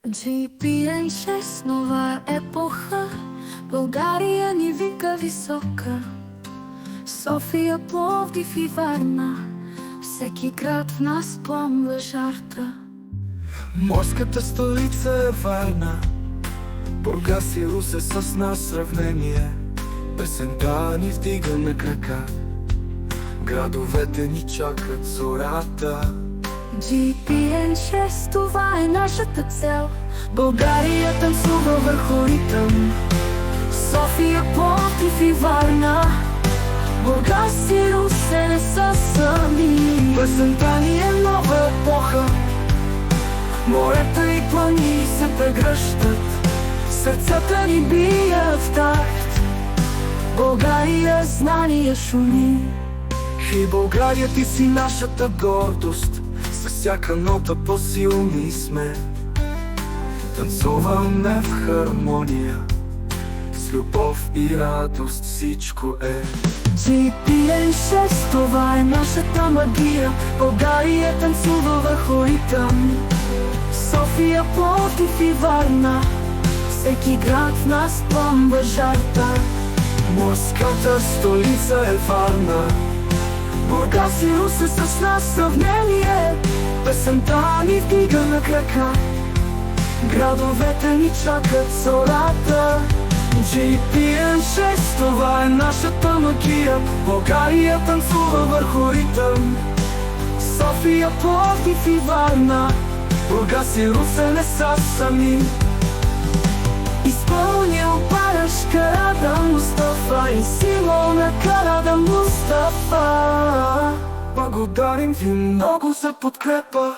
GPN6, нова епоха, България ни вика висока. София, Пловдив и Варна, всеки град в нас пламва жарта. Морската столица е Варна, Бургас и Русе с нас сравнение. Песента ни вдига на крака, градовете ни чакат зората. GPN6, това е нашата цел, България танцува върху ритъм. София, Пловдив и Варна, Бургас и Русе не са сами. Песента ни е нова епоха, морета и планини се прегръщат, Сърцата ни бият в такт, България знание шуми. и България, ти си нашата гордост, с всяка нота по-силни сме. Танцуваме в хармония, с любов и радост всичко е. GPN6, това е нашата магия, България танцува върху ритъм. София, Пловдив и Варна, всеки град в нас пламва жарта. Морската столица е Варна, Бургас и Русе с нас сравнение. песента ни вдига на крака, Градовете ни чакат зората. GPN6, това е нашата магия, България танцува върху ритъм. София, Пловдив и Варна, Бургас и Русе не са сами. изпълнил Параш Карада Мустафа и Симона Карада Мустафа. Благодарим ви много за подкрепа.